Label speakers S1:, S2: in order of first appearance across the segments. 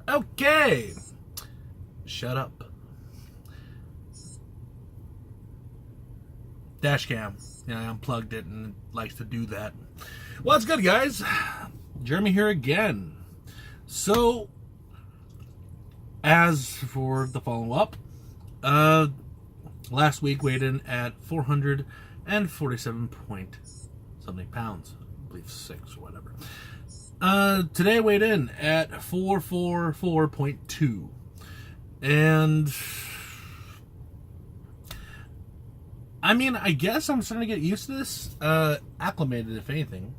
S1: Okay. Shut up. Dashcam. Yeah, I unplugged it and it likes to do that. Well, it's good, guys. Jeremy here again. So, as for the follow-up, last week weighed in at 447 point something pounds. I believe 6 or whatever. Today I weighed in at 444.2. And I mean, I guess I'm starting to get used to this. Acclimated, if anything.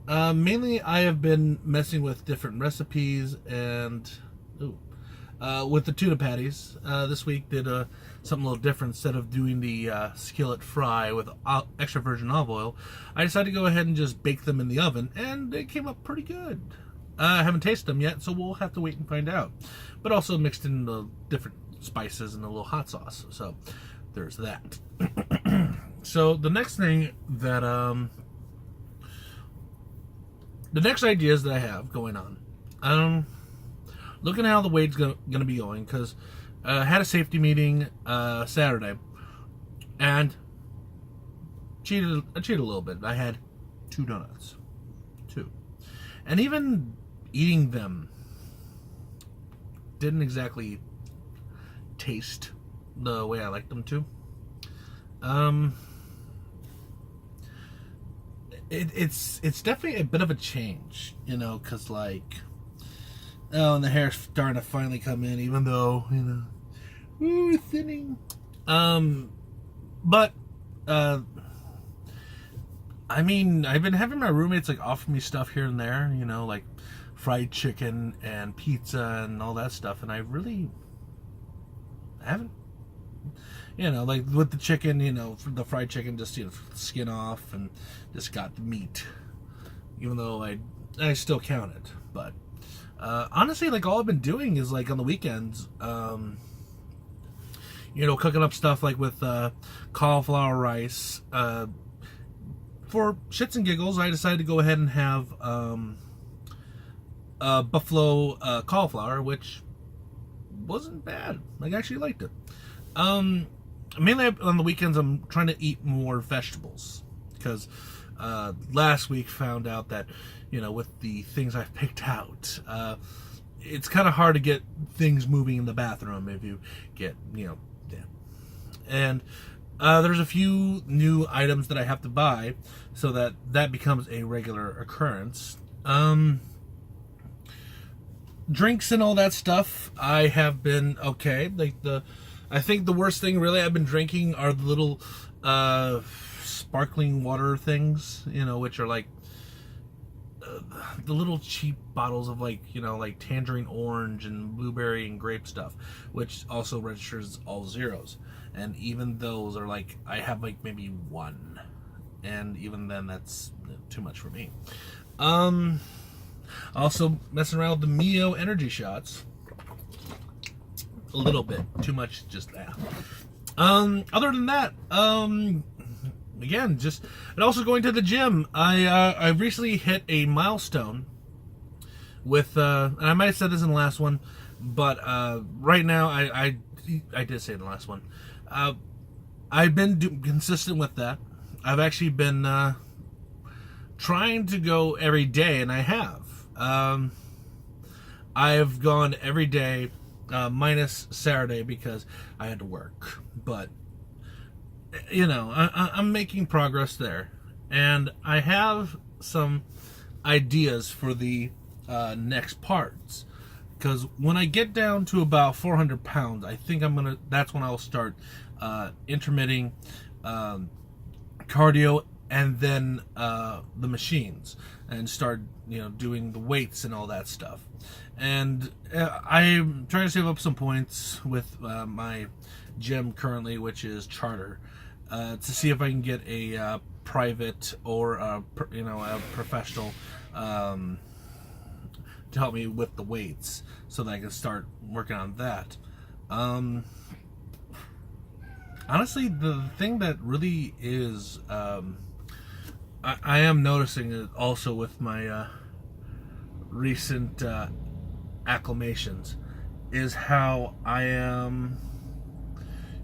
S1: Mainly, I have been messing with different recipes and with the tuna patties. This week did something a little different. Instead of doing the skillet fry with extra virgin olive oil, I decided to go ahead and just bake them in the oven, and they came up pretty good. I haven't tasted them yet, so we'll have to wait and find out. But also mixed in the different spices and a little hot sauce. So there's that. So the next thing that the next ideas that I have going on, looking at how the weight's gonna be going, because I had a safety meeting Saturday, and I cheated a little bit. I had 2 donuts, and even eating them didn't exactly taste the way I liked them to. It's definitely a bit of a change, because and the hair's starting to finally come in, even though thinning. But I mean, I've been having my roommates offer me stuff here and there, like fried chicken and pizza and all that stuff, and I really haven't. Like with the chicken, the fried chicken, just skin off and just got the meat. Even though I still count it, but honestly, all I've been doing is on the weekends, cooking up stuff with cauliflower rice. For shits and giggles, I decided to go ahead and have buffalo cauliflower, which wasn't bad. I actually liked it. Mainly on the weekends, I'm trying to eat more vegetables, because last week found out that with the things I've picked out, it's kind of hard to get things moving in the bathroom if you get and there's a few new items that I have to buy, so that becomes a regular occurrence. Drinks and all that stuff, I have been okay. I think the worst thing really I've been drinking are the little sparkling water things, which are the little cheap bottles of tangerine orange and blueberry and grape stuff, which also registers all zeros. And even those are I have maybe 1, and even then that's too much for me. Also messing around with the Mio energy shots. A little bit too much, just that. Other than that, again, and also going to the gym. I recently hit a milestone with and I might have said this in the last one, but right now I did say it in the last one. I've been consistent with that. I've actually been trying to go every day, and I have. I've gone every day, minus Saturday because I had to work. But I'm making progress there, and I have some ideas for the next parts. Because when I get down to about 400 pounds, I think that's when I'll start intermitting cardio, and then the machines, and start doing the weights and all that stuff. And I'm trying to save up some points with my gym currently, which is Charter, to see if I can get a private or a professional to help me with the weights, so that I can start working on that. Honestly, the thing that really is I am noticing it also with my recent acclamations is how I am.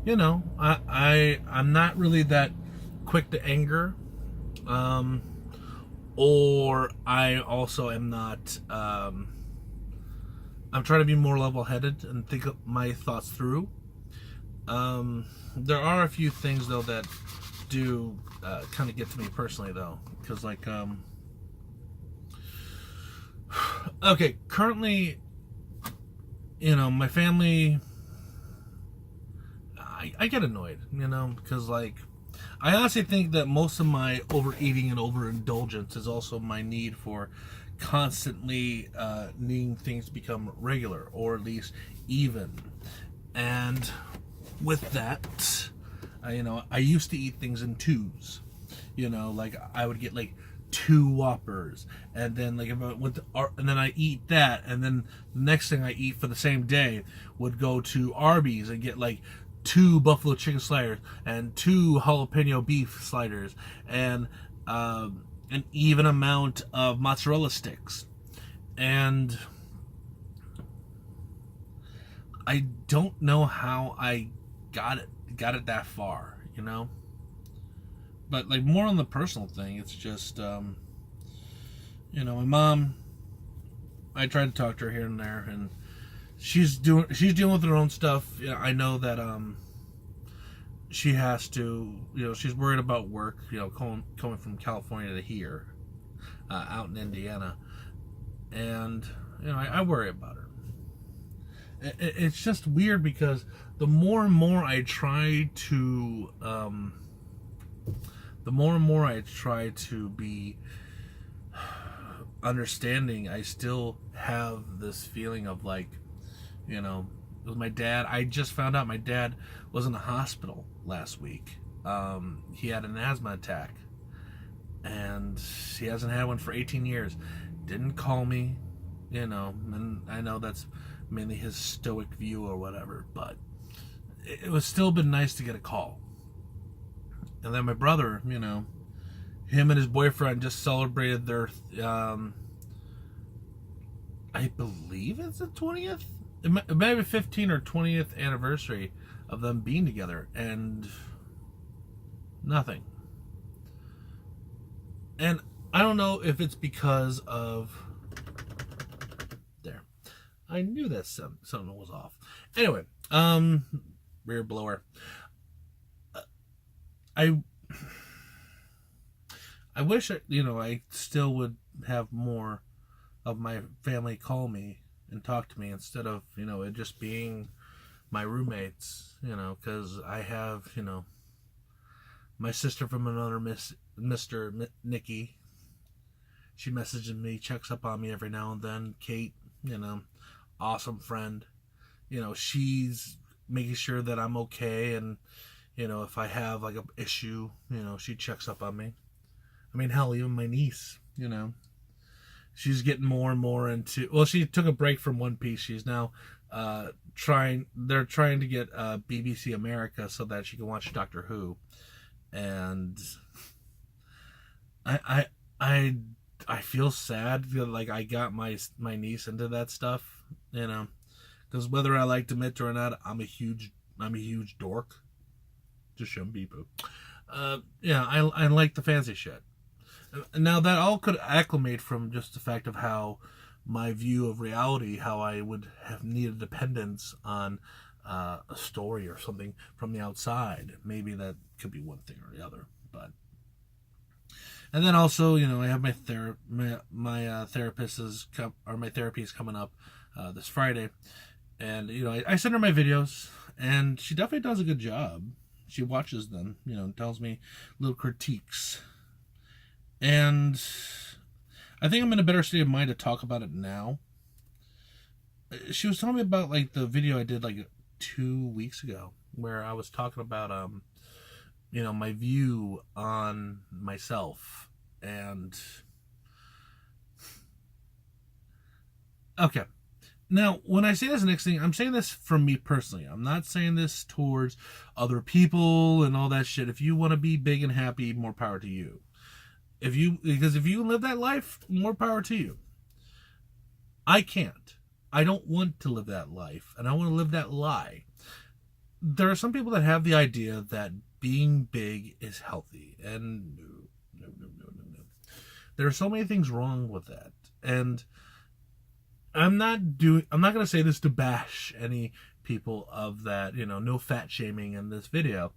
S1: I'm not really that quick to anger, or I also am not. I'm trying to be more level-headed and think of my thoughts through. There are a few things though that do kind of get to me personally though, because okay, currently, my family, I get annoyed, because I honestly think that most of my overeating and overindulgence is also my need for constantly needing things to become regular or at least even. And with that, I used to eat things in twos. I would get like 2 Whoppers, and then if I went to, and then I eat that, and then the next thing I eat for the same day would go to Arby's and get like 2 buffalo chicken sliders and 2 jalapeno beef sliders and an even amount of mozzarella sticks. And I don't know how I got it that far, But more on the personal thing, it's just my mom, I tried to talk to her here and there, and she's dealing with her own stuff. I know that she has to, she's worried about work, coming from California to here, out in Indiana, and I worry about her. It's just weird because the more and more I try to be understanding, I still have this feeling of with my dad. I just found out my dad was in the hospital last week. He had an asthma attack, and he hasn't had one for 18 years. Didn't call me, and I know that's mainly his stoic view or whatever, but it was still been nice to get a call. And then my brother, him and his boyfriend just celebrated their I believe it's the 20th, it might be 15th or 20th anniversary of them being together, and nothing. And I don't know if it's because of there. I knew that something was off. Anyway, rear blower. I wish I still would have more of my family call me and talk to me instead of it just being my roommates. Because I have my sister from another Mr. Nikki. She messages me, checks up on me every now and then. Kate, awesome friend. She's making sure that I'm okay, and if I have an issue, she checks up on me. I mean, hell, even my niece, she's getting more and more into. Well, she took a break from One Piece. She's now they're trying to get BBC America so that she can watch Doctor Who, and I feel sad that I got my niece into that stuff, because whether I like to admit it or not, I'm a huge dork. Just showing people. I like the fancy shit. Now that all could acclimate from just the fact of how my view of reality, how I would have needed dependence on a story or something from the outside. Maybe that could be one thing or the other, but. And then also, I have my therapist my therapy is coming up this Friday, and I send her my videos, and she definitely does a good job. She watches them, tells me little critiques. And I think I'm in a better state of mind to talk about it now. She was telling me about the video I did 2 weeks ago, where I was talking about my view on myself. And okay. Now, when I say this next thing, I'm saying this from me personally. I'm not saying this towards other people and all that shit. If you want to be big and happy, more power to you. Because if you live that life, more power to you. I can't. I don't want to live that life, and I want to live that lie. There are some people that have the idea that being big is healthy, and no. There are so many things wrong with that, and I'm not going to say this to bash any people of that, no fat shaming in this video,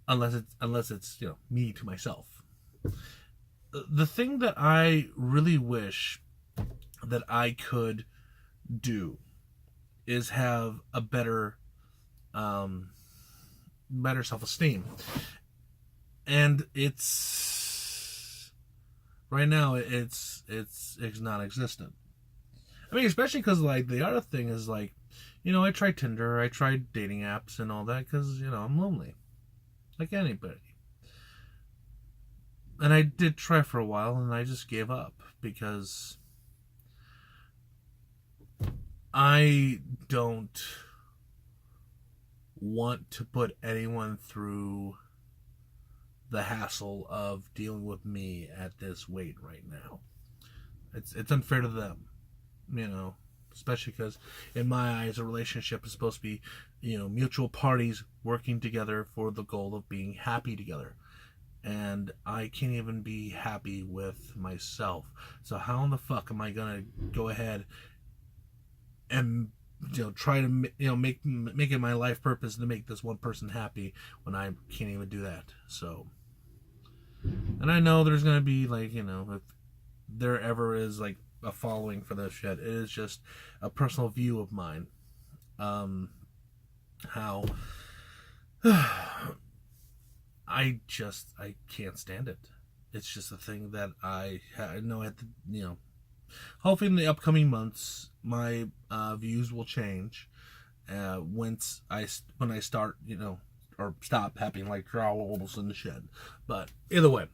S1: unless it's me to myself. The thing that I really wish that I could do is have a better self-esteem, and it's right now it's non-existent. I mean, especially because the other thing is I tried Tinder, I tried dating apps and all that because I'm lonely, like anybody. And I did try for a while, and I just gave up because I don't want to put anyone through the hassle of dealing with me at this weight right now. It's unfair to them, especially because in my eyes a relationship is supposed to be mutual parties working together for the goal of being happy together, and I can't even be happy with myself. So how in the fuck am I gonna go ahead and try to make it my life purpose to make this one person happy when I can't even do that? So, and I know there's gonna be if there ever is a following for this shit, it is just a personal view of mine. How I can't stand it. It's just a thing that I know at the hopefully in the upcoming months my views will change when I start or stop having trowels in the shed. But either way,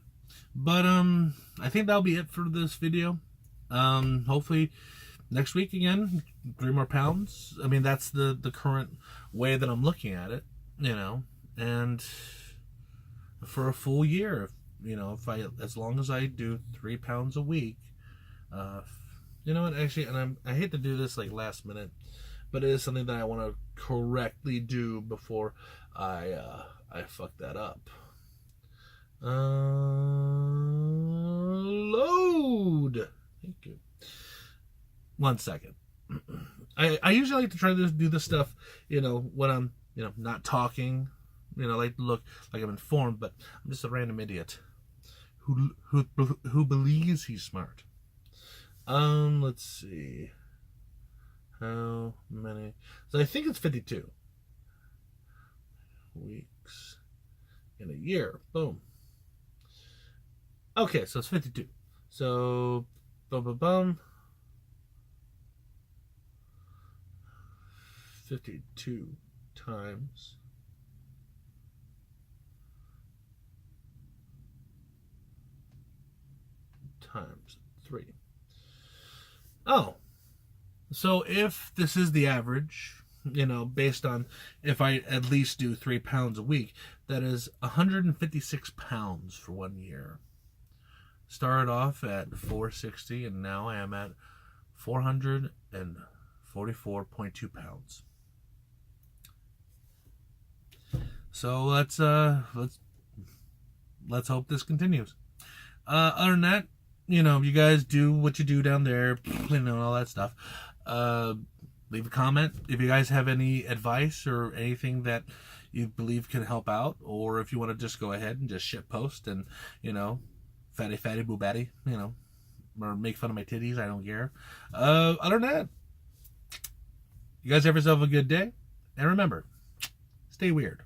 S1: I think that'll be it for this video. Hopefully next week again 3 more pounds. I mean, that's the current way that I'm looking at it, and for a full year, if I, as long as I do 3 pounds a week, actually, and I hate to do this last minute, but it is something that I want to correctly do before I fuck that up. Load. Thank you. 1 second. I usually like to try to do this stuff, when I'm, not talking. I like to look like I'm informed, but I'm just a random idiot who believes he's smart. Let's see. How many? So I think it's 52 weeks in a year. Boom. Okay, so it's 52. So, 52 times 3. Oh, so if this is the average, based on if I at least do 3 pounds a week, that is 156 pounds for 1 year. Started off at 460, and now I am at 444.2 pounds. So let's hope this continues. Other than that, you guys do what you do down there, all that stuff. Leave a comment if you guys have any advice or anything that you believe can help out, or if you want to just go ahead and just shit post and fatty boo batty, or make fun of my titties. I don't care. Other than that, you guys have yourself a good day, and remember, stay weird.